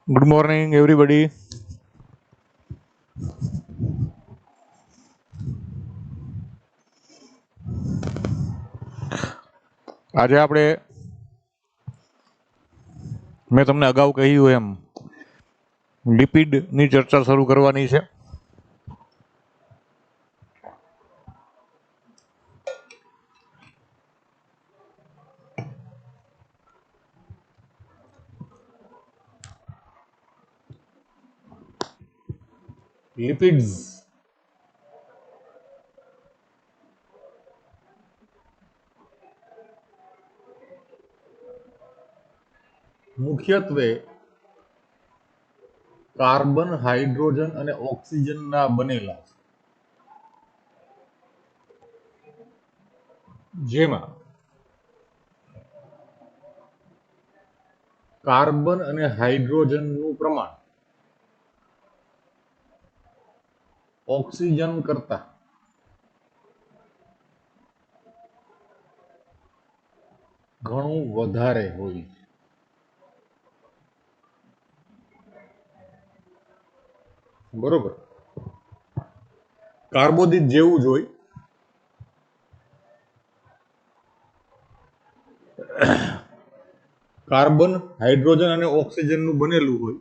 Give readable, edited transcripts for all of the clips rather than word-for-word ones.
Good morning, everybody. આજે આપણે મેં તમને અગાઉ કહ્યું એમ લિપિડની ચર્ચા શરૂ કરવાની છે. લિપિડ્સ મુખ્યત્વે કાર્બન, હાઇડ્રોજન અને ઓક્સિજનના બનેલા છે, જેમાં કાર્બન અને હાઇડ્રોજનનું પ્રમાણ ઓક્સિજન કરતા ઘણું વધારે હોય છે. બરોબર, કાર્બોદિત જેવું જ હોય. કાર્બન, હાઇડ્રોજન અને ઓક્સિજનનું બનેલું હોય,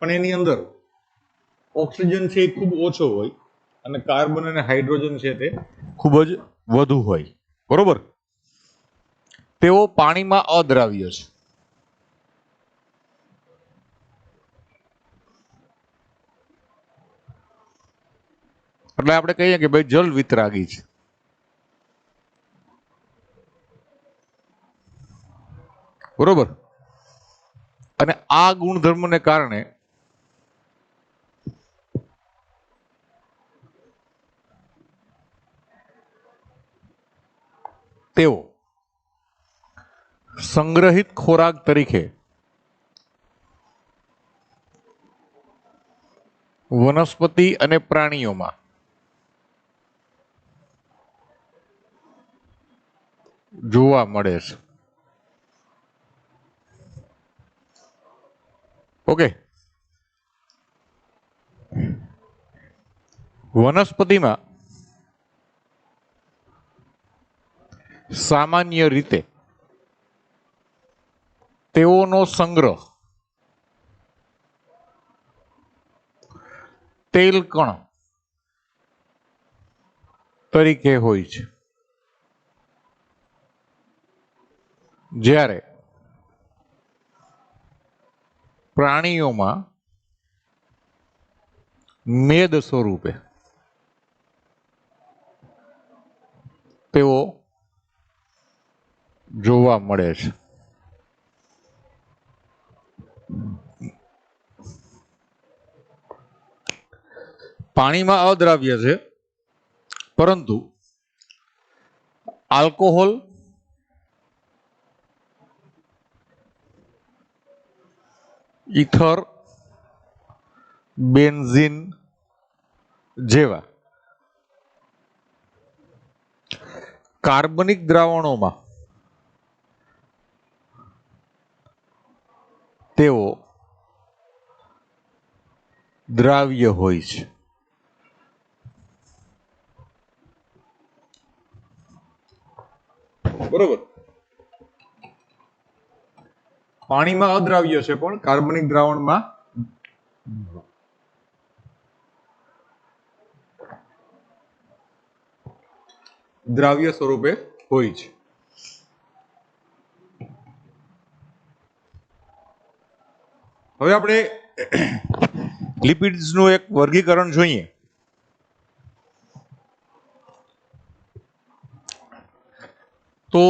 પણ એની અંદર ઓક્સિજન છે એ ખૂબ ઓછો હોય અને કાર્બન અને હાઇડ્રોજન છે તે ખૂબ જ વધુ હોય. બરોબર, તેઓ પાણીમાં અદ્રાવ્ય છે. એટલે આપણે કહીએ કે ભાઈ જલ વિતરાગી છે. બરોબર, અને આ ગુણધર્મને કારણે તેઓ સંગ્રહિત ખોરાક તરીકે વનસ્પતિ અને પ્રાણીઓમાં જોવા મળે છે. ઓકે, વનસ્પતિમાં સામાન્ય રીતે તેઓનો સંગ્રહ તેલ કણ તરીકે હોય છે, જ્યારે પ્રાણીઓમાં મેદ સ્વરૂપે તેઓ જોવા મળે છે. પાણીમાં અદ્રાવ્ય છે, પરંતુ આલ્કોહોલ, ઇથર, બેન્ઝીન જેવા કાર્બનિક દ્રાવણોમાં તેઓ દ્રાવ્ય હોય છે. બરોબર, પાણીમાં અદ્રાવ્ય છે પણ કાર્બનિક દ્રાવણમાં દ્રાવ્ય સ્વરૂપે હોય છે. હવે આપણે લિપિડ્સનું એક વર્ગીકરણ જોઈએ. તો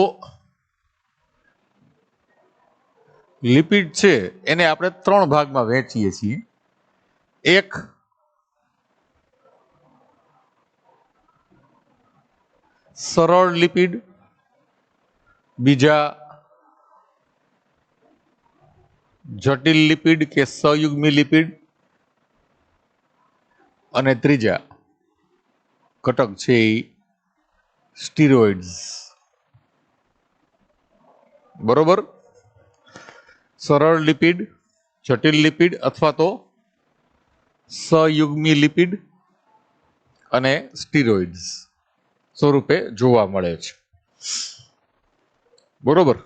લિપિડ છે એને આપણે ત્રણ ભાગમાં વહેંચીએ છીએ. એક સરળ લિપિડ, બીજા જટિલ લિપિડ કે સહયુગ્મી લિપિડ, અને ત્રીજા ઘટક છે એ સ્ટીરોઇડ્સ. બરોબર, સરળ લિપિડ, જટિલ લિપિડ અથવા તો સયુગ્મી લિપિડ અને સ્ટીરોઇડ્સ સ્વરૂપે જોવા મળે છે. બરોબર.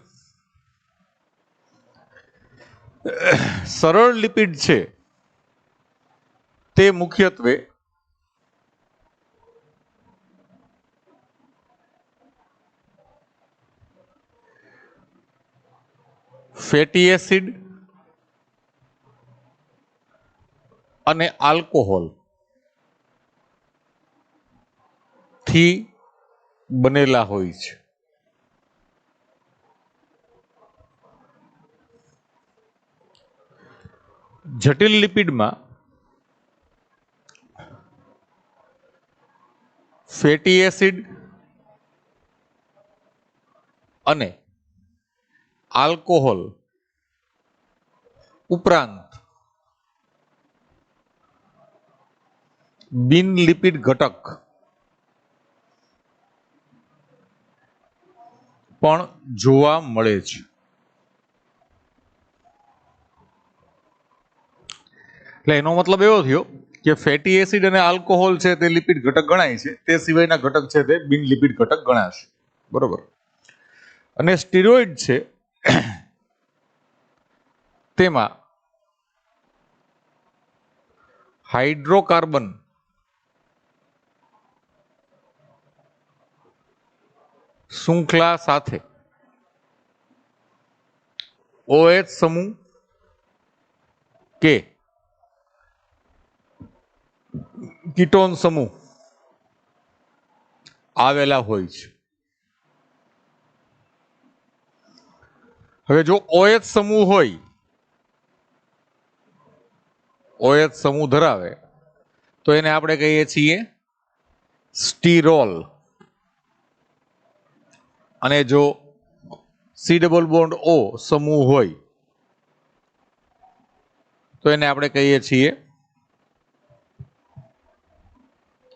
સરળ લિપિડ છે તે મુખ્યત્વે ફેટી એસિડ અને આલ્કોહોલ થી બનેલા હોય છે. જટિલ લિપિડમાં ફેટી એસિડ અને આલ્કોહોલ ઉપરાંત બિન લિપિડ ઘટક પણ જોવા મળે છે. એટલે એનો મતલબ એવો થયો કે ફેટી એસિડ અને આલ્કોહોલ છે તે લિપિડ ઘટક ગણાય છે, તે સિવાયના ઘટક છે તે બિન લિપિડ ઘટક ગણાશે. બરોબર. અને સ્ટીરોઇડ છે તેમાં હાઇડ્રોકાર્બન શૃંખલા સાથે OH સમૂહ કે કીટોન સમૂહ આવેલા હોય છે. હવે જો OH સમૂહ હોય, OH સમૂહ ધરાવે તો એને આપણે કહીએ છીએ સ્ટીરોલ. અને જો C+O સમૂહ હોય તો એને આપણે કહીએ છીએ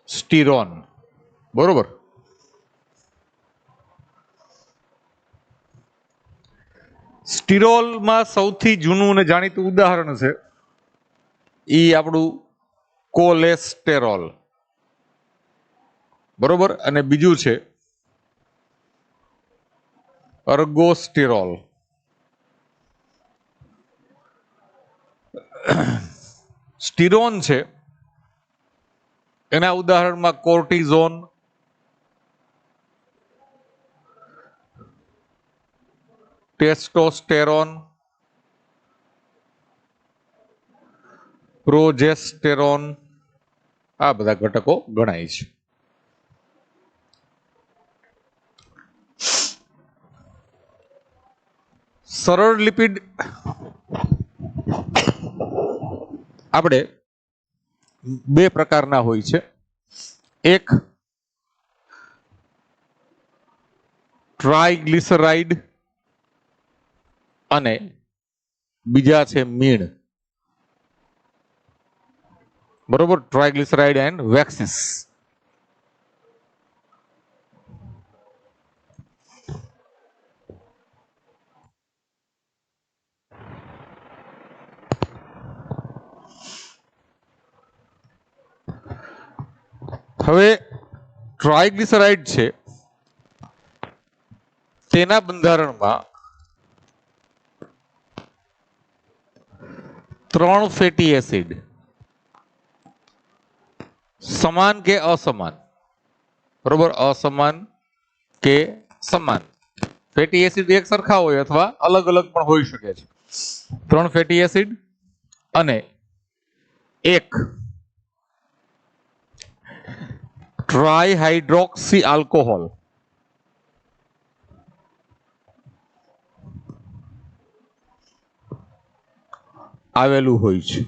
સ્ટીરોન. બરોબર. સ્ટીરોલમાં સૌથી જૂનું અને જાણીતું ઉદાહરણ છે એ આપણું કોલેસ્ટેરોલ. બરોબર. અને બીજું છે અર્ગોસ્ટેરોલ. સ્ટીરોન છે એના ઉદાહરણમાં કોર્ટિઝોન, ટેસ્ટોસ્ટેરોન, પ્રોજેસ્ટેરોન આ બધા ઘટકો ગણાય છે. સરળ લિપિડ આપણે બે પ્રકારના હોય છે. એક ટ્રાઇગ્લિસરાઇડ અને બીજા છે મીણ. બરોબર. Triglyceride and વેક્સિસ. હવે ટ્રાઇગ્લિસરાઇડ છે તેના બંધારણમાં 3 ફેટી એસિડ સમાન કે અસમાન, બરોબર, અસમાન કે સમાન. ફેટી એસિડ એક સરખા હોય અથવા અલગ અલગ પણ હોઈ શકે છે. 3 ફેટી એસિડ અને એક ટ્રાઇહાઇડ્રોક્સી આલ્કોહોલ આવેલું હોય છે.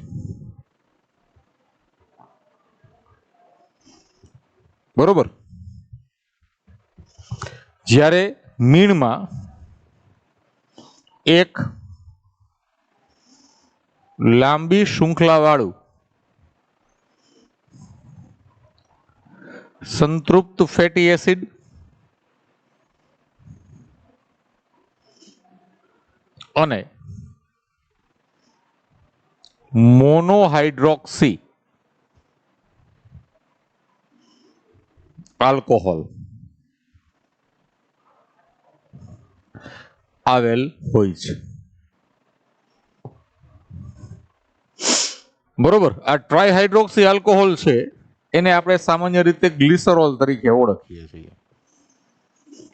બરોબર. જ્યારે મીણમાં એક લાંબી શૃંખલા વાળું સંતૃપ્ત ફેટી એસિડ અને મોનોહાઇડ્રોક્સી આલ્કોહોલ આવેલ હોય છે. બરોબર. આ ટ્રાયહાઇડ્રોક્સી આલ્કોહોલ છે એને આપણે સામાન્ય રીતે ગ્લિસરોલ તરીકે ઓળખીએ છીએ.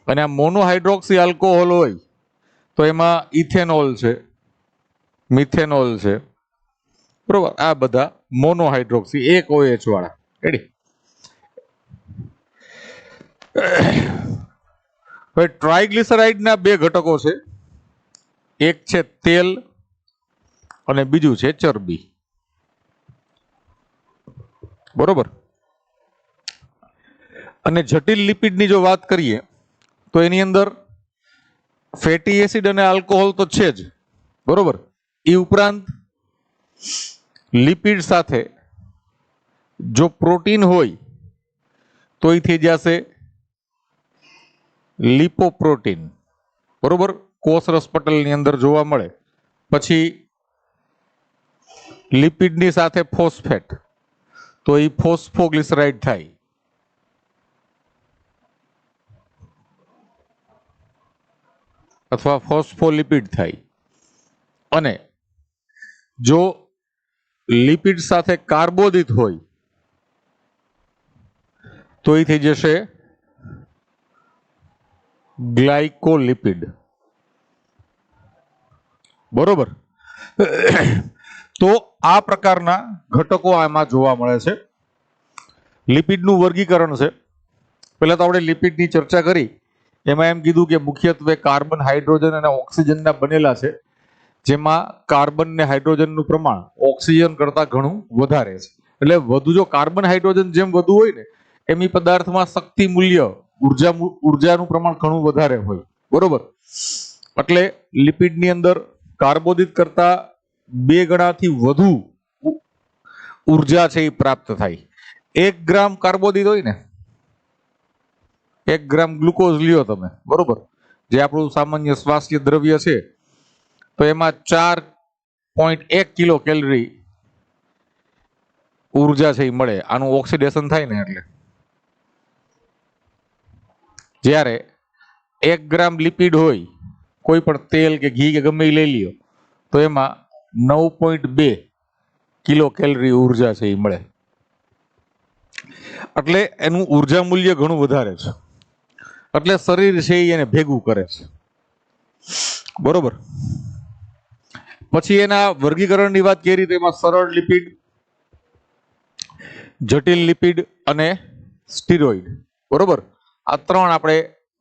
અને આ મોનોહાઇડ્રોક્સી આલ્કોહોલ હોય તો એમાં ઇથેનોલ છે, મિથેનોલ છે, બરોબર. આ બધા મોનોહાઇડ્રોક્સી એક OH વાળા. રેડી. હવે ટ્રાયગ્લિસરાઇડના બે ઘટકો છે, એક છે તેલ અને બીજું છે ચરબી. બરોબર. અને જટિલ લિપિડની જો વાત કરીએ તો એની અંદર ફેટી એસિડ અને આલ્કોહોલ તો છે જ, બરોબર. એ ઉપરાંત લિપિડ સાથે જો પ્રોટીન હોય તો એ થઈ જશે લિપોપ્રોટીન, બરોબર. કોષરસ પટલની અંદર જોવા મળે. પછી લિપિડની સાથે ફોસ્ફેટ તો એ ફોસ્ફોગ્લિસરાઇડ થાય. અથવા ફોસ્ફોલિપિડ થાય. અને જો લિપિડ સાથે કાર્બોદિત હોય તો એ થઈ જશે ગ્લાયકોલિપિડ. બરોબર. તો આ પ્રકારના ઘટકો આમાં જોવા મળે છે. લિપિડનું વર્ગીકરણ છે. પહેલા તો આપણે લિપિડની ચર્ચા કરી, એમાં એમ કીધું કે મુખ્યત્વે કાર્બન, હાઇડ્રોજન અને ઓક્સિજનના બનેલા છે, જેમાં કાર્બન ને હાઇડ્રોજનનું પ્રમાણ ઓક્સિજન કરતા ઘણું વધારે છે. એટલે વધુ જો કાર્બન હાઇડ્રોજન જેમ વધુ હોય ને એમ એ પદાર્થમાં શક્તિ મૂલ્ય, ઉર્જાનું પ્રમાણ ઘણું વધારે હોય. બરોબર. એટલે લિપિડની અંદર કાર્બોદિત કરતા 2 ગણાથી વધુ ઉર્જા છે એ પ્રાપ્ત થાય. 1 ગ્રામ કાર્બોદિત હોય ને, 1 ગ્રામ ગ્લુકોઝ લ્યો તમે, બરોબર, જે આપણું સામાન્ય શ્વાસ્ય દ્રવ્ય છે, તો એમાં 4.1 કિલો કેલરી ઉર્જા છે એ મળે. આનું ઓક્સિડેશન થાય ને એટલે. જ્યારે 1 ગ્રામ લિપિડ હોય, કોઈ પણ તેલ કે ઘી કે ગમે એ લઈ લ્યો, તો એમાં 9.2 કિલો કેલરી ઉર્જા છે એ મળે. એટલે એનું ઉર્જા મૂલ્ય ઘણું વધારે છે. એટલે શરીર છે એને ભેગું કરે છે. બરોબર. પછી એના વર્ગીકરણની વાત કરી તો એમાં સરળ લિપિડ, જટિલ લિપિડ અને સ્ટીરોઇડ. બરોબર. આ 3 આપણે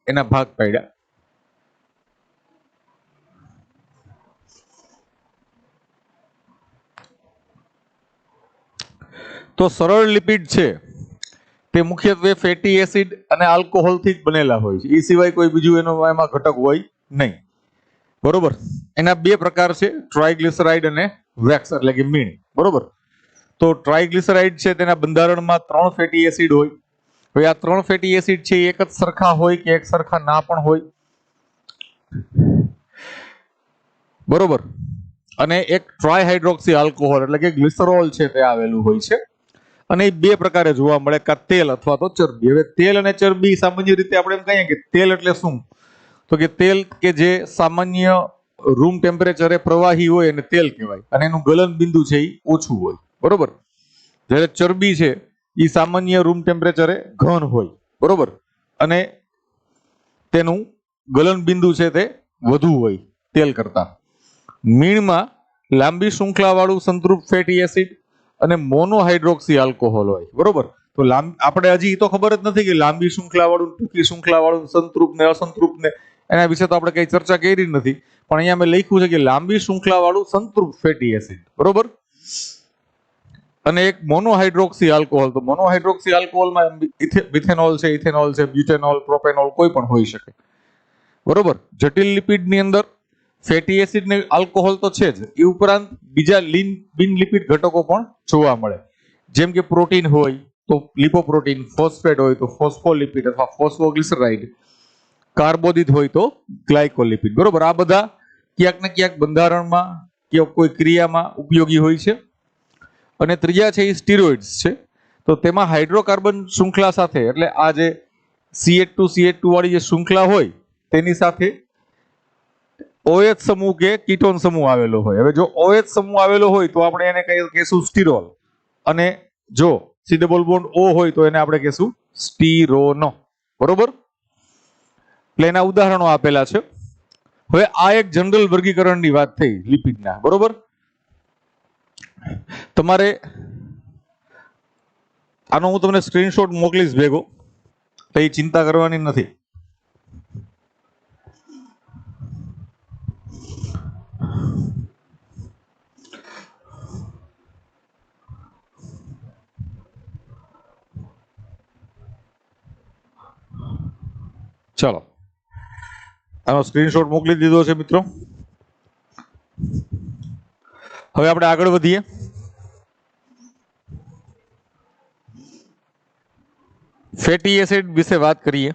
એના ભાગ પાડ્યા. તો સરળ લિપિડ છે તે મુખ્યત્વે ફેટી એસિડ અને આલ્કોહોલથી જ બનેલા હોય છે. એ સિવાય કોઈ બીજું એમાં ઘટક હોય નહીં. બરોબર. એના 2 પ્રકાર છે, ટ્રાયગ્લિસરાઇડ અને વેક્સ એટલે કે મીણ. બરોબર. તો ટ્રાયગ્લિસરાઇડ છે તેના બંધારણમાં 3 ફેટી એસિડ હોય. હવે આ 3 ફેટી એસિડ છે એક જ સરખા હોય કે એક સરખા ના પણ હોય. બરોબર. અને એક ટ્રાયહાઇડ્રોક્સી આલ્કોહોલ એટલે કે ગ્લિસરોલ છે તે આવેલું હોય છે. અને એ 2 પ્રકારે જોવા મળે, કા તેલ અથવા તો ચરબી. હવે તેલ અને ચરબી સામાન્ય રીતે આપણે એમ કહીએ કે તેલ એટલે શું, તો કે તેલ કે જે સામાન્ય રૂમ ટેમ્પરેચરે પ્રવાહી હોય એને તેલ કહેવાય, અને એનું ગલન બિંદુ છે એ ઓછું હોય. બરોબર. જ્યારે ચરબી છે એ સામાન્ય રૂમ ટેમ્પરેચરે ઘન હોય. બરોબર. અને તેનું ગલન બિંદુ છે તે વધુ હોય તેલ કરતા. મીણમાં લાંબી શૃંખલાવાળું સંતૃપ્ત ફેટી એસિડ અને મોનોહાઇડ્રોક્સી આલ્કોહોલ હોય. બરોબર. તો આપણે હજી તો ખબર જ નથી કે લાંબી શૃંખલાવાળું, ટૂંકી શૃંખલાવાળું, સંતૃપ્ત ને અસંતૃપ્ત ને એના વિશે તો આપણે કઈ ચર્ચા કરી નથી. પણ અહીંયા મેં લખ્યું છે કે લાંબી શૃંખલાવાળું સંતૃપ્ત ફેટી એસિડ. બરોબર. અને એક મોનોહાઇડ્રોક્સી આલ્કોહોલ. તો મોનોહાઇડ્રોક્સી આલ્કોહોલમાં મિથેનોલ છે, ઇથેનોલ છે, બ્યુટેનોલ, પ્રોપેનોલ કોઈ પણ હોઈ શકે. બરોબર. જટિલ લિપિડની અંદર ફેટી એસિડ ને આલ્કોહોલ તો છે જ, એ ઉપરાંત બીજા બિન લિપિડ ઘટકો પણ જોવા મળે. જેમ કે પ્રોટીન હોય તો લિપોપ્રોટીન, ફોસ્ફેટ હોય તો ફોસ્ફોલિપિડ અથવા ફોસ્ફોગ્લિસરાઇડ, કાર્બોદિત હોય તો ગ્લાયકોલિપિડ. બરોબર. આ બધા ક્યાંક ને ક્યાંક બંધારણમાં, કોઈ ક્રિયામાં ઉપયોગી હોય છે. અને ત્રીજા છે એ સ્ટીરોઇડ્સ છે. તો તેમાં હાઇડ્રોકાર્બન શૃંખલા સાથે એટલે આ જે CH2 વાળી જે શૃંખલા હોય તેની સાથે OH સમૂહ કે કીટોન સમૂહ આવેલો હોય. હવે જો OH સમૂહ આવેલો હોય તો આપણે એને કહીશું સ્ટીરોલ, અને જો C ડબલ બોન્ડ O હોય તો એને આપણે કહીશું સ્ટીરોનો. બરોબર? એટલે એના ઉદાહરણો આપેલા છે. હવે આ એક જનરલ વર્ગીકરણની વાત થઈ લિપિડના. બરોબર? તમારે આનો હું તમને સ્ક્રીનશોટ મોકલીશ ભેગો, તો એ ચિંતા કરવાની નથી. ચાલો, આનો સ્ક્રીનશોટ મોકલી દીધો છે મિત્રો. હવે આપણે આગળ વધીએ. ફેટી એસિડ વિશે વાત કરીએ.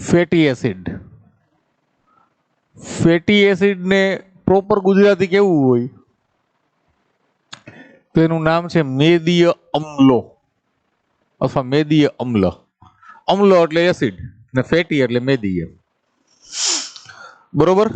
Fatty acid. ફેટી એસિડ ને પ્રોપર ગુજરાતી કેવું હોય? તો એનું નામ છે મેદીય અમ્લો અથવા મેદીય અમ્લ. અમ્લ એટલે એસિડ ને ફેટી એટલે મેદીય. બરોબર?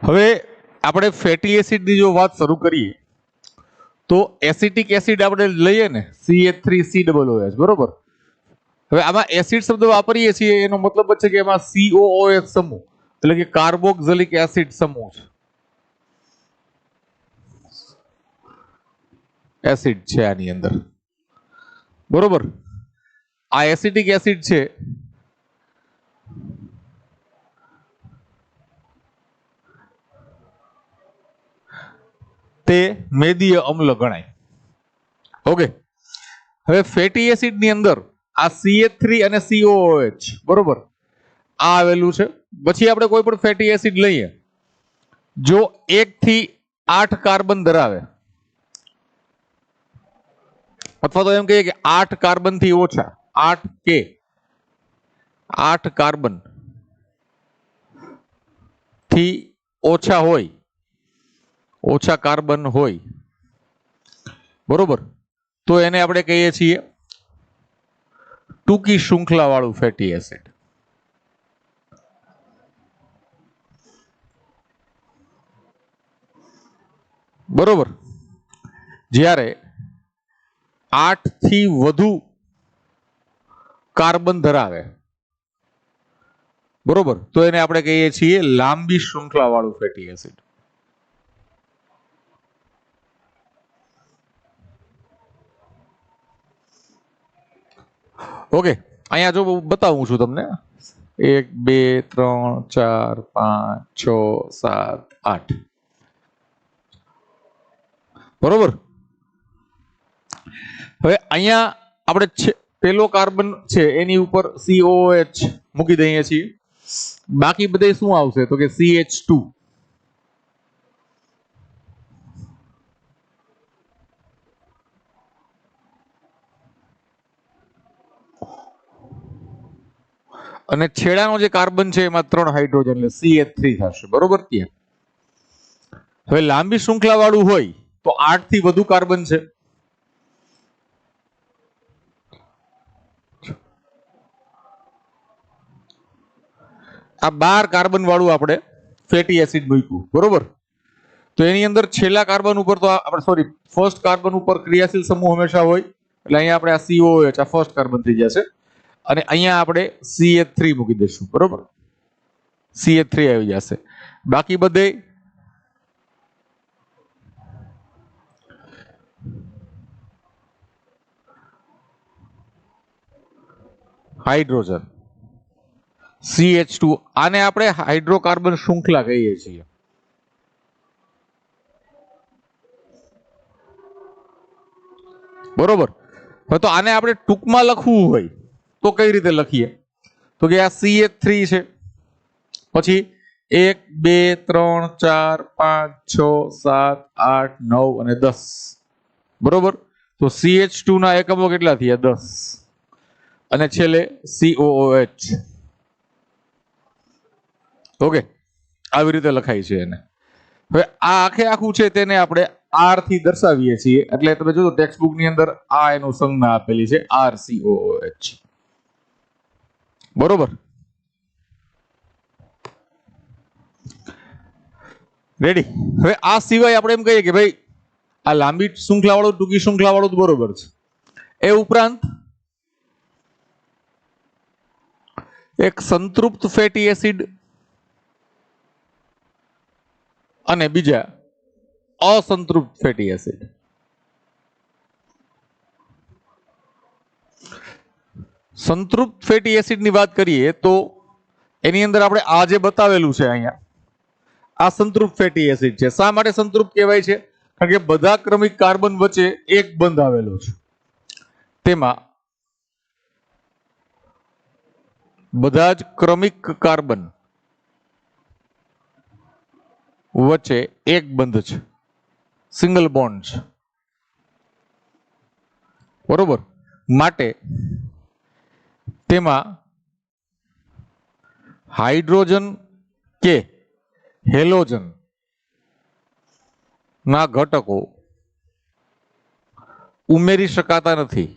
હવે આપણે ફેટી એસિડની જો વાત શરૂ કરીએ તો એસિટિક એસિડ આપણે લઈએ ને CH3COOH. બરોબર? હવે આમાં એસિડ શબ્દ વાપરીએ છીએ એનો મતલબ છે કે એમાં COOH સમૂહ એટલે કે કાર્બોક્સિલિક એસિડ સમૂહ છે. એસિડ છે આની અંદર. બરોબર? આ એસિટિક એસિડ છે તે મેદીય અમ્લ ગણાય. ઓકે. હવે ફેટી એસિડ ની અંદર આ CH3 અને COOH. બરોબર? આ આવેલું છે. પછી આપણે કોઈ પણ ફેટી એસિડ લઈએ, જો 1 થી 8 કાર્બન ધરાવે અથવા તો એમ કહીએ કે 8 કાર્બન થી ઓછા, 8 કાર્બન થી ઓછા હોય, ઓછા કાર્બન હોય, બરોબર, તો એને આપણે કહીએ છીએ ટૂંકી શૃંખલા વાળું ફેટી એસિડ. બરોબર? જ્યારે 8 થી વધુ કાર્બન ધરાવે, બરોબર, તો એને આપણે કહીએ છીએ લાંબી શૃંખલા વાળું ફેટી એસિડ. ઓકે, અહીંયા જો બતાવું છું તમને, 1 2 3 4 5 6 7 8, બરોબર. હવે અહીંયા આપણે પેલો કાર્બન છે એની ઉપર COOH મૂકી દઈએ છીએ. બાકી બધે શું આવશે તો કે CH2. અને છેડાનો જે કાર્બન છે એમાં 3 હાઇડ્રોજન એટલે CH3 થશે, બરોબર. ત્યાં હવે લાંબી શૃંખલા વાળું હોય તો 8 થી વધુ કાર્બન છે. આ 12 કાર્બન વાળું આપણે ફેટી એસિડ મૂક્યું, બરોબર. તો એની અંદર છેલ્લા કાર્બન ઉપર તો આપણે સોરી ફર્સ્ટ કાર્બન ઉપર ક્રિયાશીલ સમૂહ હંમેશા હોય, એટલે અહીંયા આપણે આ COOH આ ફર્સ્ટ કાર્બન થઈ જશે અને અહીંયા આપણે CH3 મૂકી દઈશું, બરોબર. CH3 આવી જશે. બાકી બધે હાઇડ્રોજન CH2, આને આપણે હાઇડ્રોકાર્બન શૃંખલા કહીએ છીએ. બરોબર. તો આને આપણે ટૂંકમાં લખવું હોય તો કઈ રીતે લખીએ તો કે આ CH3 છે, પછી 1 2 3 4 5 6 7 8 9 અને 10, બરોબર. તો CH2 ના એકમો કેટલા થયા 10 અને છેલ્લે COOH. ઓકે, આવી રીતે લખાય છે એને. હવે આ આખે આખું છે તેને આપણે R થી દર્શાવીએ છીએ, એટલે તમે જોજો ટેક્સ્ટ બુક ની અંદર આ એનું સંજ્ઞા આપેલી છે RCOOH, બરોબર. રેડી. હવે આ સિવાય આપણે એમ કહીએ કે ભાઈ આ લાંબી શૃંખલા વાળું ટૂંકી શૃંખલા વાળું તો બરોબર છે. એ ઉપરાંત એક સંતૃપ્ત ફેટી એસિડ અને બીજા અસંતૃપ્ત ફેટી એસિડ. સંતૃપ્ત ફેટી એસિડ ની વાત કરીએ તો એની અંદર આપણે આ જે બતાવેલું છે અહીંયા આ સંતૃપ્ત ફેટી એસિડ છે. શા માટે સંતૃપ્ત કહેવાય છે? કારણ કે બધા ક્રમિક કાર્બન વચ્ચે એક બંધ આવેલો છે, તેમાં બધા જ ક્રમિક કાર્બન વચ્ચે એક બંધ છે, સિંગલ બોન્ડ છે, બરોબર. માટે તેમાં હાઇડ્રોજન કે હેલોજન ના ઘટકો ઉમેરી શકાતા નથી,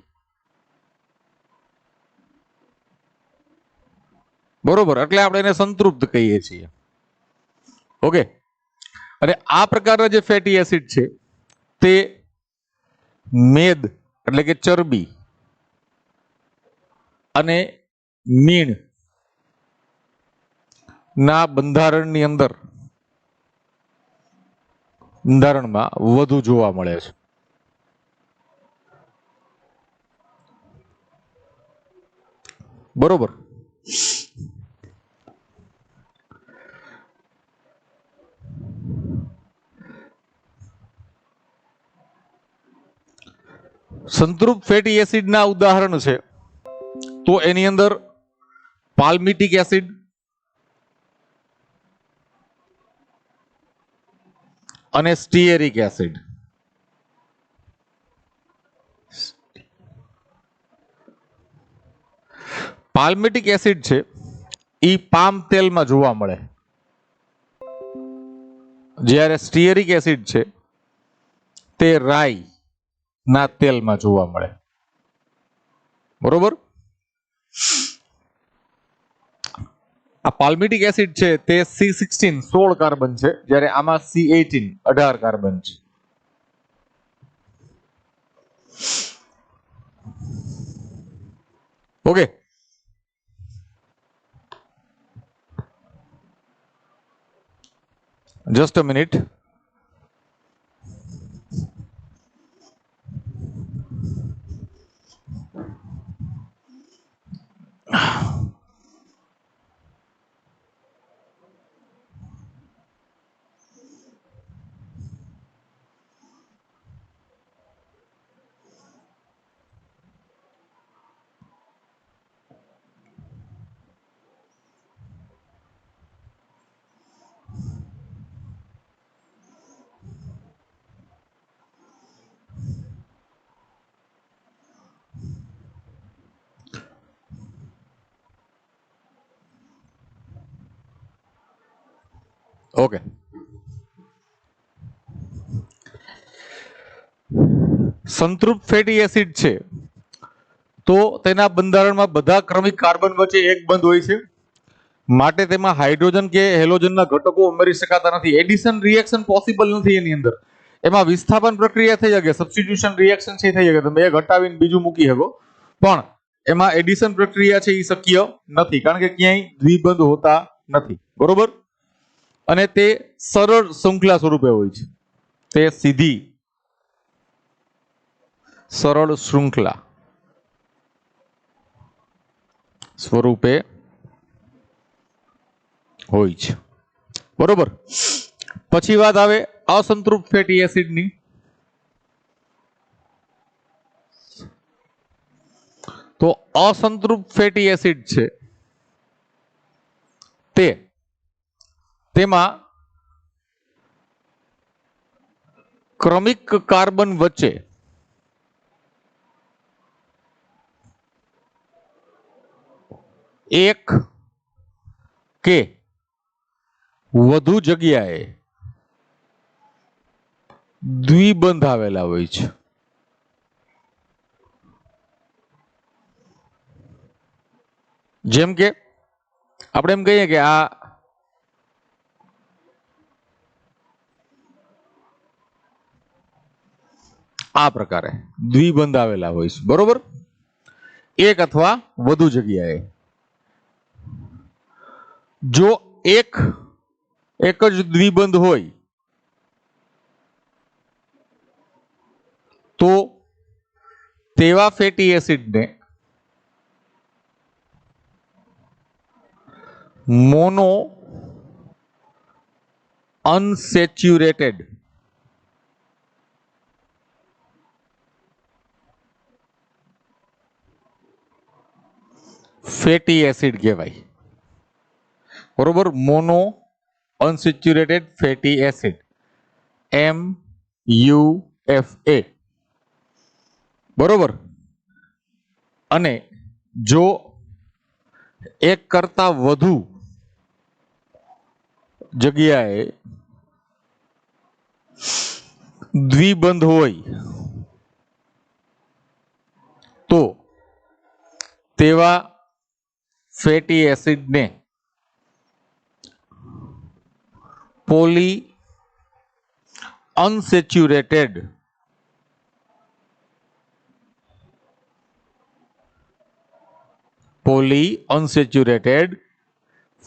બરોબર. એટલે આપણે એને સંતૃપ્ત કહીએ છીએ. ઓકે. અને આ પ્રકારના જે ફેટી એસિડ છે તે મેદ એટલે કે ચરબી અને મીણ ના બંધારણમાં વધુ જોવા મળે છે, બરોબર. સંતૃપ્ત ફેટી એસિડ ના ઉદાહરણ છે તો એની અંદર પાલ્મિટિક એસિડ, અને સ્ટીએરિક એસિડ. પાલ્મિટિક એસિડ છે એ પામ તેલમાં જોવા મળે, જ્યારે સ્ટીએરિક એસિડ છે તે રાઈ ના તેલમાં જોવા મળે, બરોબર. આ પાલ્મિટિક એસિડ છે તે C16 16 કાર્બન છે, જ્યારે આમાં C18 18 કાર્બન છે. Okay, just a minute. Okay, સંતૃપ્ત ફેટી એસિડ છે તો તેના બંધારણમાં બધા ક્રમિક કાર્બન વચ્ચે એક બંધ હોય છે, માટે તેમાં હાઇડ્રોજન કે હેલોજનના ઘટકો ઉમેરી શકાતા નથી. એડિશન રિએક્શન પોસિબલ નથી એની અંદર. એમાં વિસ્થાપન પ્રક્રિયા થઈ શકે, સબસ્ટિટ્યુશન રિએક્શન છે થઈ શકે, તમે એક હટાવીને બીજું મૂકી શકો, પણ એમાં એડિશન પ્રક્રિયા છે એ શક્ય નથી, કારણ કે ક્યાંય દ્વિબંધ હોતા નથી. બરોબર? અને તે સરળ શૃંખલા સ્વરૂપે હોય છે, તે સીધી સરળ શૃંખલા સ્વરૂપે હોય છે. બરોબર? પછી વાત આવે અસંતૃપ્ત ફેટી એસિડની. તો અસંતૃપ્ત ફેટી એસિડ છે તેમાં ક્રમિક કાર્બન વચ્ચે એક કે વધુ જગ્યાએ દ્વિબંધ આવેલા હોય છે. જેમ કે આપણે એમ કહીએ કે આ પ્રકારે દ્વિબંધ આવેલા હોય છે. બરોબર? એક અથવા વધુ જગ્યાએ. જો એક જ દ્વિબંધ હોય તો તેવા ફેટી એસિડને મોનો અનસેચ્યુરેટેડ ફેટી એસિડ કહેવાય. બરોબર? Mono unsaturated fatty acid, MUFA. બરોબર? અને જો એક કરતા વધુ જગ્યાએ દ્વિબંધ હોય તો તેવા ફેટી એસિડને poly unsaturated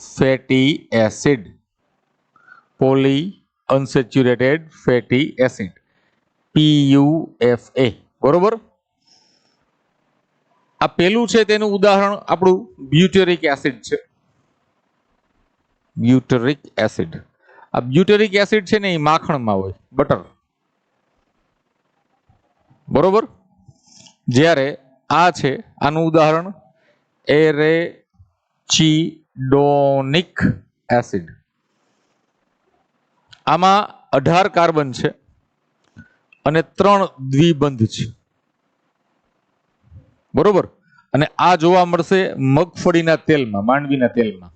fatty acid, poly unsaturated fatty acid, PUFA. બરોબર? આ પેલું છે તેનું ઉદાહરણ આપણું બ્યુટેરિક એસિડ છે. બ્યુટેરિક એસિડ, આ બ્યુટેરિક એસિડ છે ને એ માખણમાં હોય, બટર. બરોબર? જ્યારે આ છે આનું ઉદાહરણ એરેચિડોનિક એસિડ. આમાં 18 કાર્બન છે અને 3 દ્વિબંધ છે. બરોબર? અને આ જોવા મળશે મગફળીના તેલમાં, માંડવીના તેલમાં.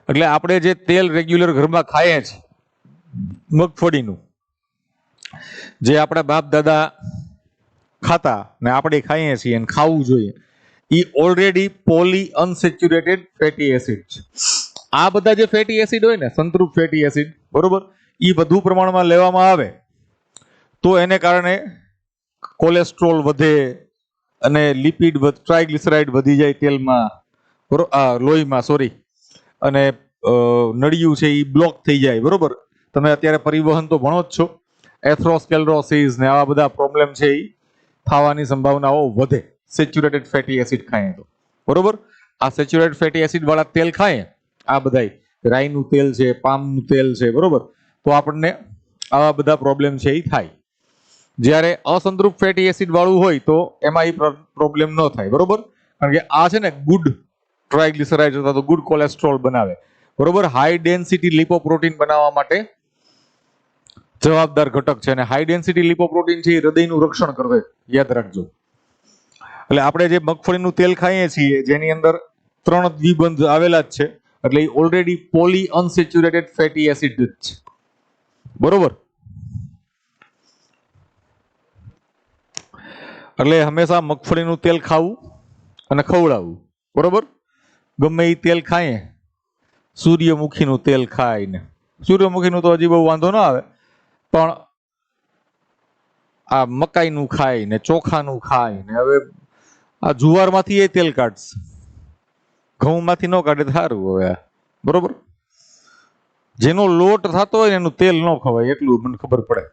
એટલે આપણે જે તેલ રેગ્યુલર ઘરમાં ખાઈએ છીએ મગફળીનું, જે આપણા બાપ દાદા ખાતા ને આપણે ખાઈએ છીએ અને ખાવું જોઈએ, એ already poly unsaturated fatty acid છે. આ બધા જે ફેટી એસિડ હોય ને, સંતૃપ્ત ફેટી એસિડ, બરોબર, એ વધુ પ્રમાણમાં લેવામાં આવે તો એને કારણે કોલેસ્ટ્રોલ વધે અને લિપિડ ટ્રાયગ્લિસરાઇડ વધી જાય તેલમાં, લોહીમાં સોરી, અને નળિયું છે એ બ્લોક થઈ જાય. બરોબર, તમે અત્યારે પરિવહન તો ભણો જ છો. એથ્રોસ્કેલરોસિસ ને આવા બધા પ્રોબ્લેમ છે એ થવાની સંભાવનાઓ વધે સેચ્યુરેટેડ ફેટી એસિડ ખાઈએ તો. બરોબર, આ સેચ્યુરેટેડ ફેટી એસિડ વાળા તેલ ખાઈએ, આ બધાય રાઈનું તેલ છે, પામનું તેલ છે, બરોબર, તો આપણને આવા બધા પ્રોબ્લેમ છે એ થાય. જ્યારે અસંતૃપ્ત ફેટી એસિડ વાળું હોય તો એમાં એ પ્રોબ્લેમ ન થાય. બરોબર, કારણ કે આ છે ને ગુડ ટ્રાયગ્લિસરાઇડ અથવા તો ગુડ કોલેસ્ટ્રોલ બનાવે. બરોબર, હાઈ ડેન્સિટી લિપોપ્રોટીન બનાવવા માટે જવાબદાર ઘટક છે. અને હાઈ ડેન્સિટી લિપોપ્રોટીન છે એ હૃદયનું રક્ષણ કરે, યાદ રાખજો. એટલે આપણે જે મગફળીનું તેલ ખાઈએ છીએ જેની અંદર 3 દ્વિબંધ આવેલા જ છે, એટલે એ already poly unsaturated fatty acid જ છે. બરોબર, એટલે હંમેશા મગફળીનું તેલ ખાવું અને ખવડાવવું. બરોબર, ગમે એ તેલ ખાઈએ, સૂર્યમુખીનું તેલ ખાઈને, સૂર્યમુખીનું તો હજી બહુ વાંધો ના આવે, પણ આ મકાઈનું ખાય ને ચોખાનું ખાય ને, હવે આ જુવારમાંથી એ તેલ કાઢશે, ઘઉંમાંથી ન કાઢે તો સારું. હવે બરોબર, જેનો લોટ થતો હોય ને એનું તેલ ન ખવાય, એટલું મને ખબર પડે.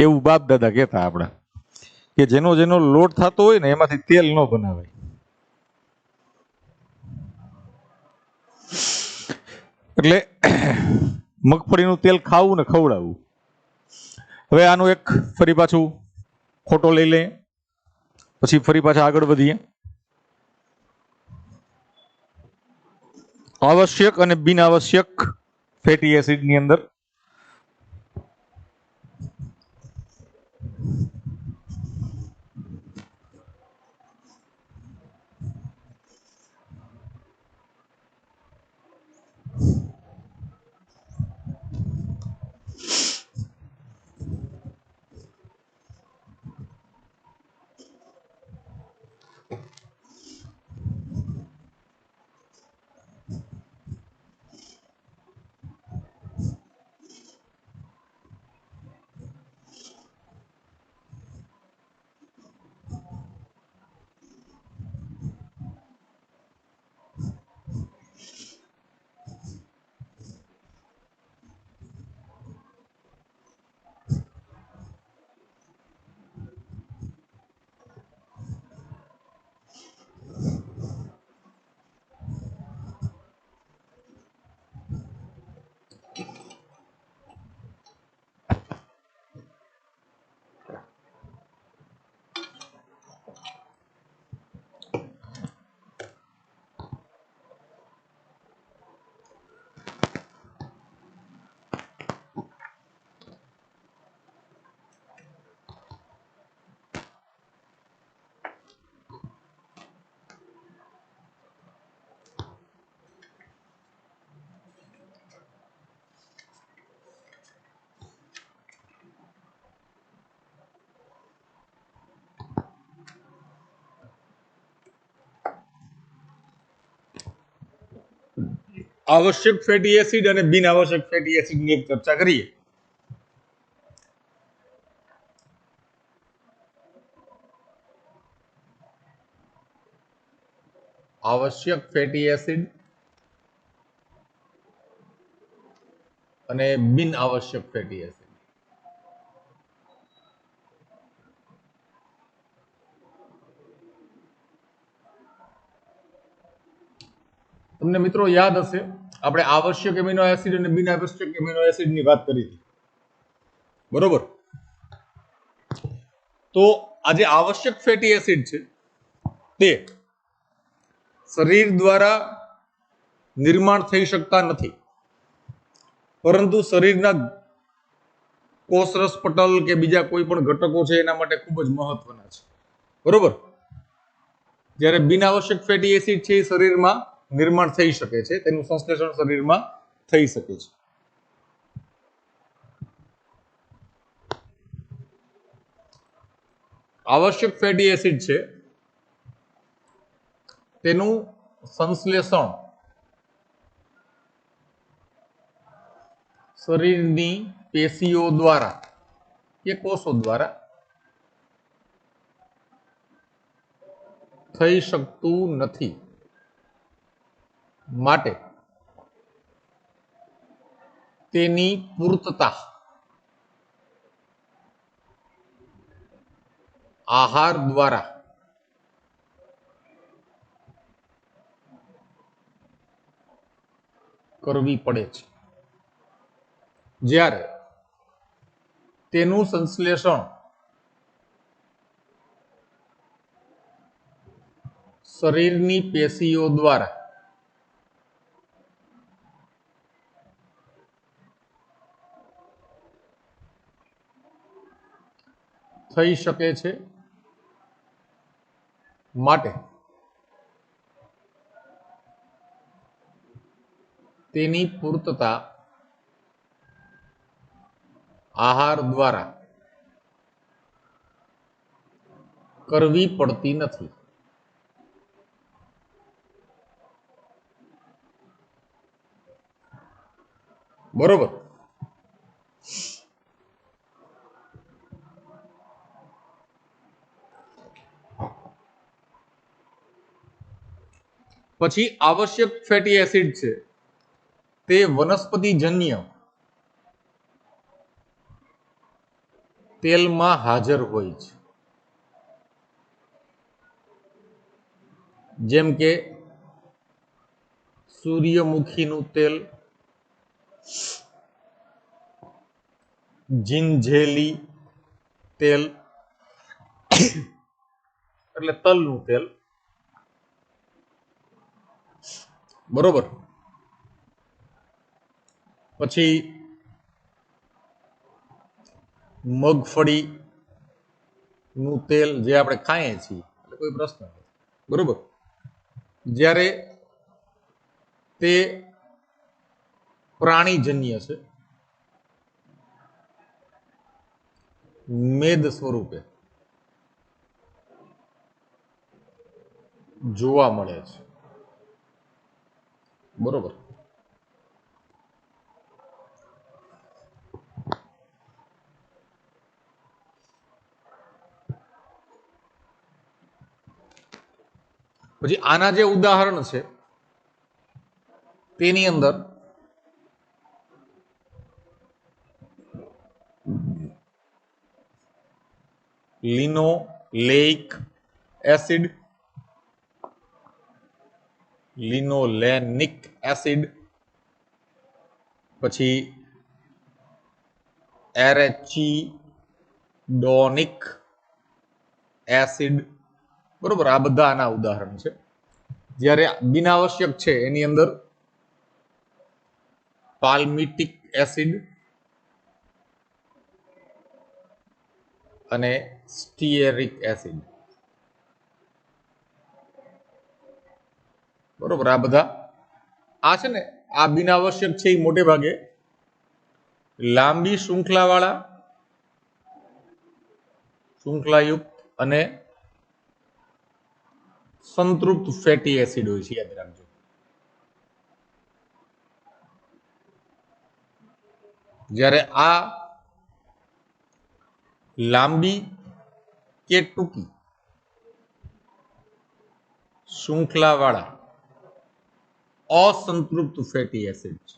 એવું બાપ દાદા કહેતા આપણા, કે જેનો લોટ થતો હોય ને એમાંથી તેલ ન બનાવાય. એટલે મગફળીનું તેલ ખાવું ને ખવડાવવું. હવે આનું એક ફરી પાછું ફોટો લઈ લઈએ, પછી ફરી પાછા આગળ વધીએ. આવશ્યક અને બિન આવશ્યક ફેટી એસિડની અંદર આવશ્યક ફેટી એસિડ અને બિન આવશ્યક ફેટી એસિડની એક ચર્ચા કરીએ. આવશ્યક ફેટી એસિડ અને બિન આવશ્યક ફેટી એસિડ. તમને મિત્રો યાદ હશે, આપણે આવશ્યક એમિનો એસિડ અને બિન આવશ્યક એમિનો એસિડની વાત કરી હતી. બરોબર, તો આ જે આવશ્યક ફેટી એસિડ છે તે શરીર દ્વારા નિર્માણ થઈ શકતા નથી, પરંતુ શરીરના કોષરસ પટલ કે બીજા કોઈ પણ ઘટકો છે એના માટે ખૂબ જ મહત્વના છે. બરોબર, જ્યારે બિન આવશ્યક ફેટી એસિડ છે એ શરીરમાં નિર્માણ થઈ શકે છે, તેનું સંશ્લેષણ શરીરમાં થઈ શકે છે. આવશ્યક ફેટી એસિડ છે તેનું સંશ્લેષણ શરીરની પેશીઓ દ્વારા કે કોષો દ્વારા થઈ શકતું નથી, માટે તેની પૂર્તતા આહાર દ્વારા કરવી પડે છે, જ્યારે તેનું સંશ્લેષણ શરીરની પેશીઓ દ્વારા થઈ શકે છે, માટે તેની પૂર્તતા આહાર દ્વારા કરવી પડતી નથી. બરોબર. પછી આવશ્યક ફેટી એસિડ છે તે વનસ્પતિજન્ય તેલમાં હાજર હોય છે, જેમ કે સૂર્યમુખીનું તેલ, જીંજેલી તેલ એટલે તલનું તેલ, બરોબર. પછી મગફળી નું તેલ જે આપણે ખાઈએ છીએ એટલે કોઈ પ્રશ્ન નથી, બરોબર. જ્યારે તે પ્રાણીજન્ય છે, મેદ સ્વરૂપે જોવા મળે છે, બરોબર. પછી આના જે ઉદાહરણ છે તેની અંદર લિનોલેઇક એસિડ, લિનોલેનિક એસિડ, પછી એરેચિડોનિક એસિડ, બરોબર. આ બધા આના ઉદાહરણ છે. જ્યારે બિનાવશ્યક છે એની અંદર પાલ્મિટિક એસિડ અને સ્ટીએરિક એસિડ, બરોબર. આ બધા આ છે ને આ બિનાવશ્યક છે એ મોટે ભાગે લાંબી શૃંખલાવાળા, શૃંખલાયુક્ત અને સંતૃપ્ત ફેટી એસિડ હોય છે, યાદ રાખજો. જ્યારે આ લાંબી કે ટૂંકી શૃંખલાવાળા અસંતૃપ્ત ફેટી એસિડ છે.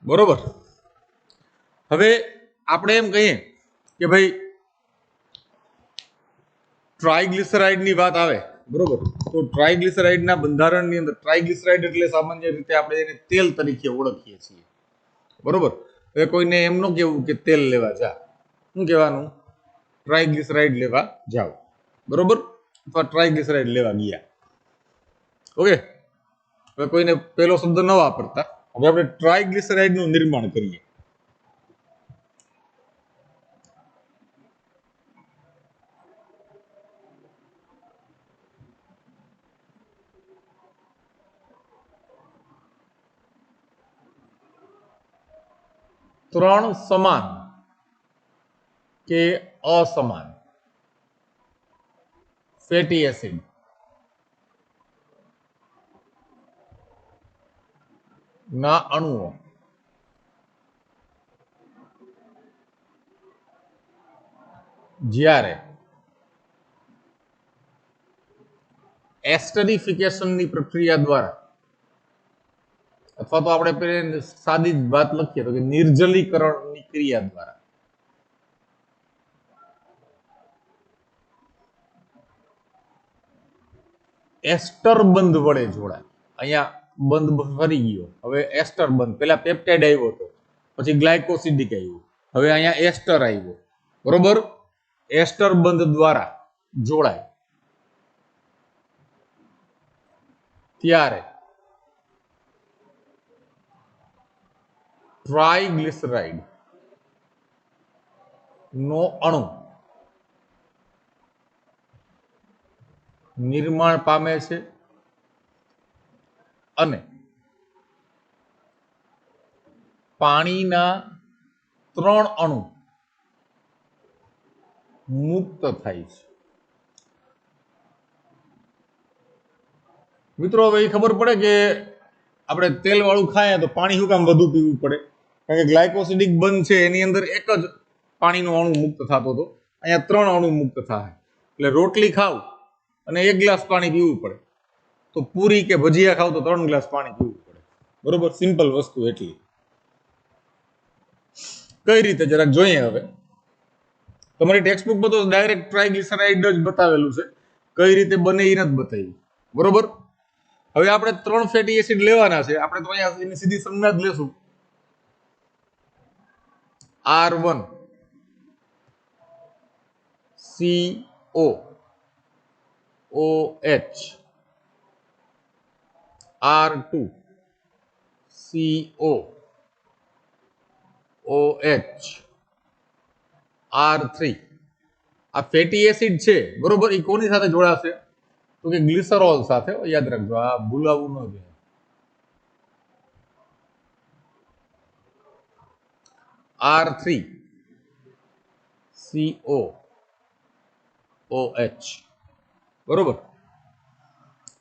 બરોબર. હવે આપણે એમ કહીએ કે ભાઈ ટ્રાઇગ્લિસરાઇડ ની વાત આવે, બરોબર, તો ટ્રાઇગ્લિસરાઇડ ના બંધારણની અંદર ટ્રાઇગ્લિસરાઇડ એટલે સામાન્ય રીતે આપણે એને તેલ તરીકે ઓળખીએ છીએ, બરોબર. હવે કોઈને એમ ન કહેવું કે તેલ લેવા જા, શું કહેવાનું? ટ્રાઇગ્લિસરાઇડ લેવા જાઓ, બરોબર, અથવા ટ્રાઇગ્લિસરાઇડ લેવા ગયા. ઓકે. હવે કોઈને પેલો શબ્દ ન વાપરતા, હવે આપણે ટ્રાઇગ્લિસરાઇડ નું નિર્માણ કરીએ. ત્રણ સમાન કે અસમાન ફેટી એસિડ ના અણુઓ જ્યારે એસ્ટરિફિકેશનની પ્રક્રિયા દ્વારા અથવા તો આપણે પેલી સાદી જ વાત લખીએ તો કે નિર્જલીકરણની ક્રિયા દ્વારા એસ્ટર બંધ વડે જોડાય. અહીંયા બંધ ફરી ગયો, હવે એસ્ટર બંધ. પેલા પેપ્ટાઇડ આવ્યો હતો, પછી ગ્લાયકોસિડિક આવ્યું, હવે અહીંયા એસ્ટર આવ્યો. બરોબર, એસ્ટર બંધ દ્વારા જોડાય ત્યારે ટ્રાઇગ્લિસરાઇડ નો અણુ નિર્માણ પામે છે અને પાણીના 3 અણુ મુક્ત થાય છે. મિત્રો, હવે એ ખબર પડે કે આપણે તેલ વાળું ખાઈએ તો પાણી શું કામ વધુ પીવું પડે? કારણ કે ગ્લાયકોસિડિક બંધ છે એની અંદર એક જ પાણીનો અણુ મુક્ત થતો હતો, અહીંયા 3 અણુ મુક્ત થાય. એટલે રોટલી ખાવ અને 1 ગ્લાસ પાણી પીવું પડે, તો પૂરી કે ભજીયા ખાવ તો 3 ગ્લાસ પાણી પીવું પડે. બરોબર, સિમ્પલ વસ્તુ એટલી. કઈ રીતે જરાક જોઈએ. હવે તમારી ટેક્સ્ટબુકમાં તો ડાયરેક્ટ ટ્રાઇગ્લિસરાઇડ જ બતાવેલું છે, કઈ રીતે બને એ નથી બતાવ્યું. બરોબર, હવે આપણે 3 ફેટી એસિડ લેવાના છે. આપણે તો અહીંયા એની સીધી સંજ્ઞા જ લેશું. R1 CO OH, R2 CO OH, R3. આ ફેટી એસિડ છે, બરોબર, એ કોની સાથે જોડાશે? તો કે ગ્લિસરોલ સાથે. યાદ રાખજો, આ ભૂલાવું ન જોઈએ. R3 CO OH. બરોબર,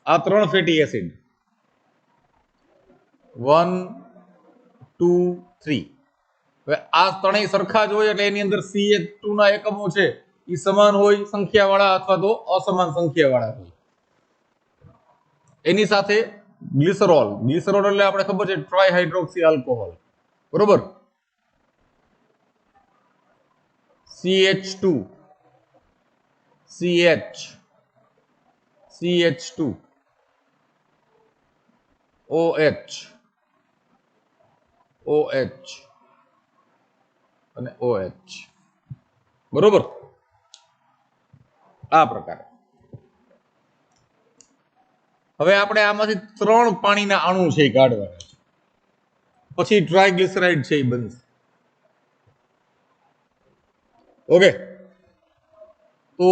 આ 3 ફેટી એસિડ 1 2 3. હવે આ ત્રણેય સરખા જ હોય એટલે એની અંદર CH2 ના એકમો છે એ સમાન હોય સંખ્યાવાળા અથવા તો અસમાન સંખ્યાવાળા હોય. એની સાથે ગ્લિસરોલ. ગ્લિસરોલ એટલે આપણે ખબર છે ટ્રાયહાઇડ્રોક્સી આલ્કોહોલ. બરોબર, CH2 CH CH2 OH OH અને OH. બરોબર, આ પ્રકારે. હવે આપણે આમાંથી 3 પાણીના અણુ છે એ કાઢવાના છે, પછી ટ્રાઇગ્લિસરાઇડ છે એ બનશે. ઓકે, તો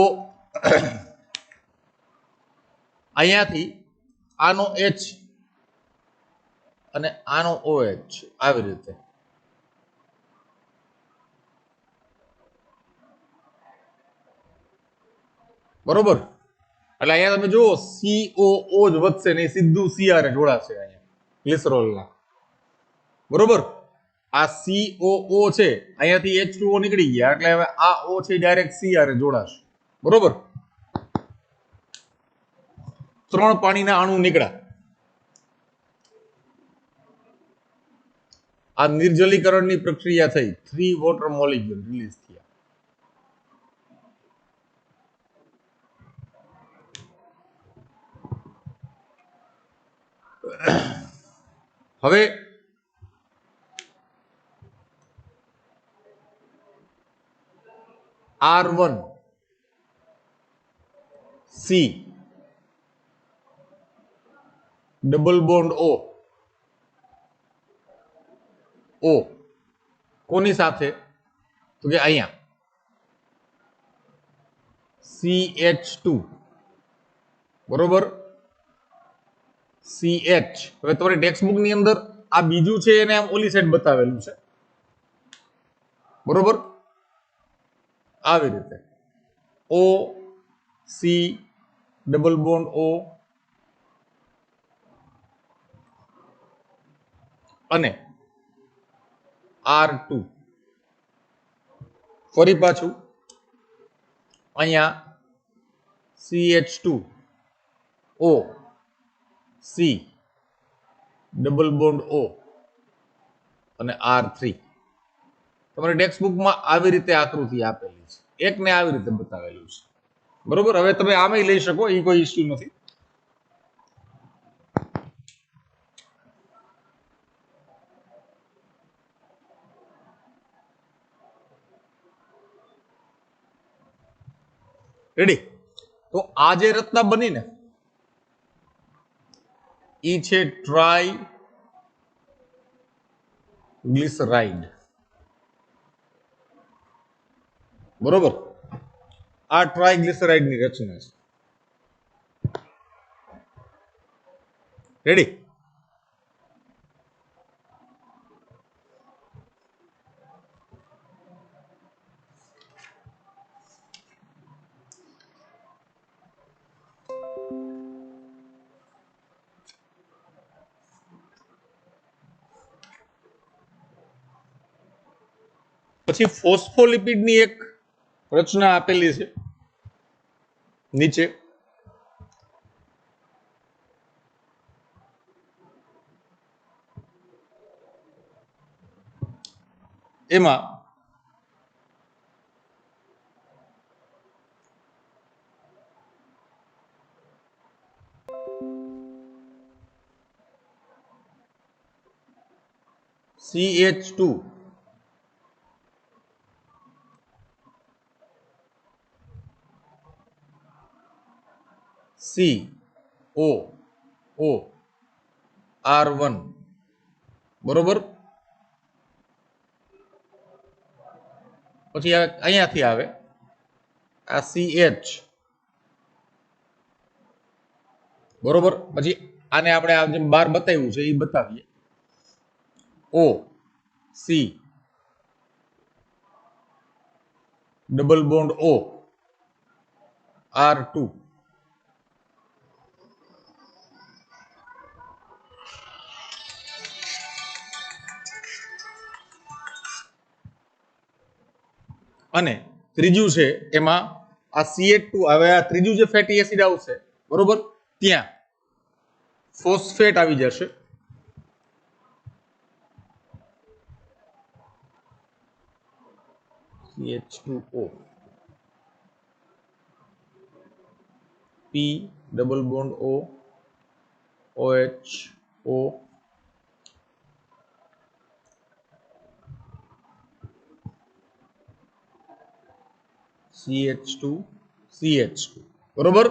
અહીંયાથી આનો H અને આનો OH આવી રીતે. બરોબર, એટલે અહીંયા તમે જુઓ COO જ વધશે ને સીધું CR જોડાશે અહીંયા ગ્લિસરોલના. બરોબર, આ COO છે, અહીંયાથી H2O નીકળી ગયા એટલે હવે આ O છે ડાયરેક્ટ CR જોડાશે. બરોબર, 3 પાણીના અણુ નીકળ્યા. આ નિર્જલીકરણની પ્રક્રિયા થઈ, 3 વોટર મોલિક્યુલ રિલીઝ થયા. હવે R1 C double bond O કોની સાથે? તો કે અહીંયા CH2. બરોબર, CH. હવે તમારી ટેક્સ્ટબુક ની અંદર આ બીજું છે એને આમ ઓલી સાઈડ બતાવેલું છે. બરોબર, આવી રીતે O C double bond O અને R2. ફરી પાછું અહીંયા CH2O C double bond O અને R3 તમારી ટેક્સ્ટ બુકમાં આવી રીતે આકૃતિ આપેલી છે, એકને આવી રીતે બતાવેલું છે, બરોબર. હવે તમે આમાંય લઈ શકો, એ કોઈ ઇસ્યુ નથી. રેડી? તો આ જે રચના બની ને ઈ છે ટ્રાય ગ્લિસરાઇડ, બરોબર. આ ટ્રાયગ્લિસરાઇડ ની રચના છે. રેડી? પછી ફોસ્ફોલિપિડ ની એક રચના આપેલી છે નીચે. એમાં CH2 COO R1, બરોબર. પછી અહીંયાથી આવે આ CH, બરોબર. પછી આને આપણે આ જેમ બાર બતાવ્યું છે એ બતાવીએ. O C double bond O R2, અને ત્રીજું છે એમાં આ CH2. હવે આ ત્રીજું જે ફેટી એસિડ આવશે, બરોબર, ત્યાં ફોસ્ફેટ આવી જશે. CH2O P double bond O OHO CH2 CH2, બરોબર.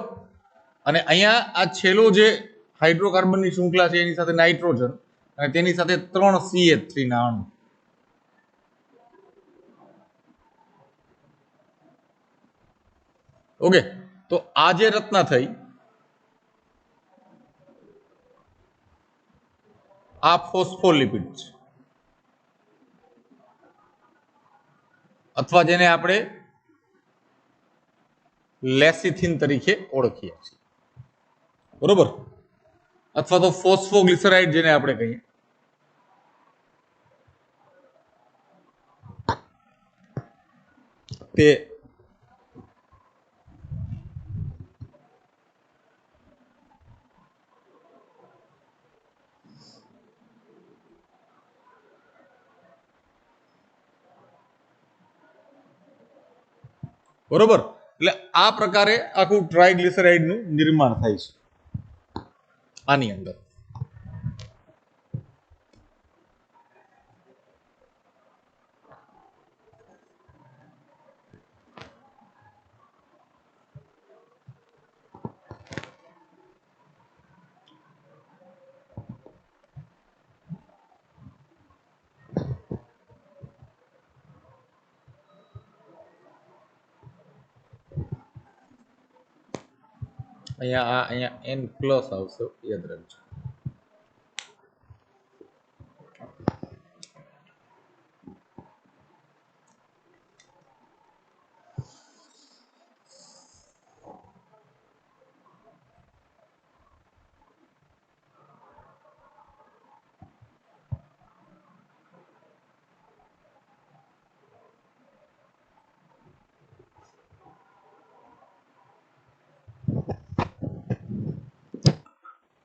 અને અહીંયા આ છેલ્લો જે હાઇડ્રોકાર્બનની શૃંખલા છે એની સાથે નાઇટ્રોજન અને તેની સાથે 3 CH3 ના અણુ. ઓકે, તો આ જે રચના થઈ આ ફોસ્ફોલિપિડ છે, અથવા જેને આપણે લેસિથિન તરીકે ઓળખીએ છીએ, બરોબર, અથવા તો ફોસ્ફોગ્લિસરાઇડ જેને આપણે કહીએ. તે બરોબર. એટલે આ પ્રકારે આખું ટ્રાયગ્લિસરાઇડ નું નિર્માણ થાય છે આની અંદર. અહીંયા N પ્લસ આવશે, યાદ રાખજો.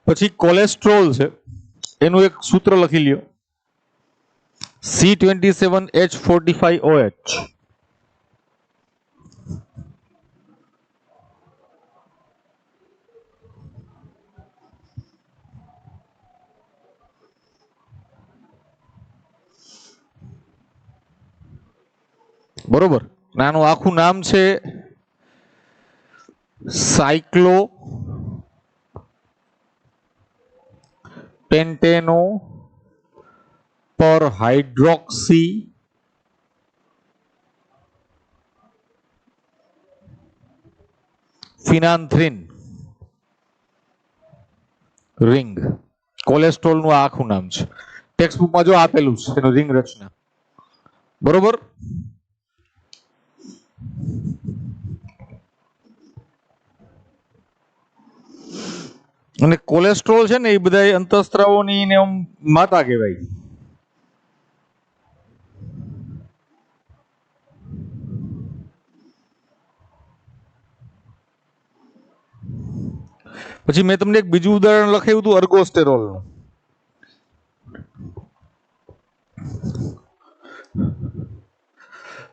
પછી કોલેસ્ટ્રોલ છે, એનું એક સૂત્ર લખી લ્યો, C27H45OH. બરોબર. આનું આખું નામ છે સાયક્લો પેન્ટેનો પર હાઇડ્રોક્સી ફિનાન્થ્રીન રિંગ. કોલેસ્ટ્રોલ નું આખું નામ છે. ટેક્સ્ટ બુકમાં જો આપેલું છે એનું રિંગ રચના. બરોબર. અને કોલેસ્ટ્રોલ છે ને એ બધા અંતઃસ્ત્રાવોની ને આમ માતા કહેવાય. પછી મેં તમને એક બીજું ઉદાહરણ લખાયું હતું અર્ગોસ્ટેરોલનું.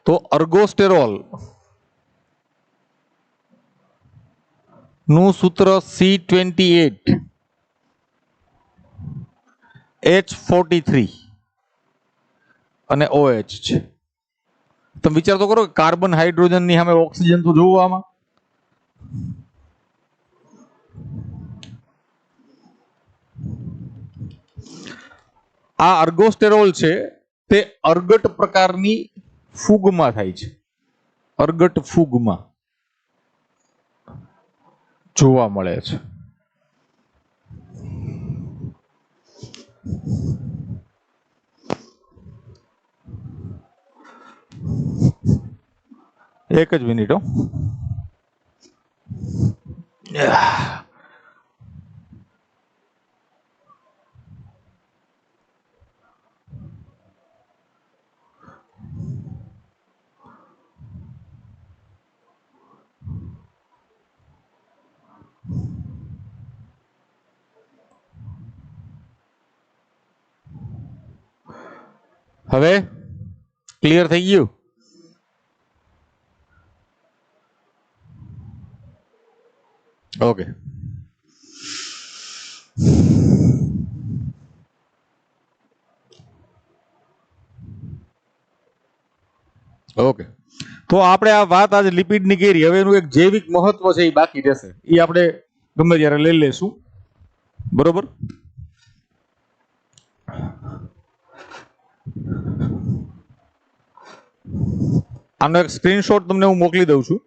તો અર્ગોસ્ટેરોલ નું સૂત્ર C28H43 અને OH છે. તમે વિચાર તો કરો કે કાર્બન હાઇડ્રોજન ની સામે ઓક્સિજન તો જોવું આમાં. આ અર્ગોસ્ટેરોલ છે તે અર્ગટ પ્રકારની ફૂગમાં થાય છે. અર્ગટ ફૂગમાં જોવા મળે છે. એક જ મિનિટ હો. હવે ક્લિયર થઈ ગયું? ઓકે. ઓકે. તો આપણે આ વાત આજે લિપિડની કરી. હવે એનું એક જૈવિક મહત્વ છે એ બાકી રહેશે. એ આપણે ગમે ત્યારે લઈ લેશું. બરોબર. આનો એક સ્ક્રીનશોટ તમને હું મોકલી દઉં છું.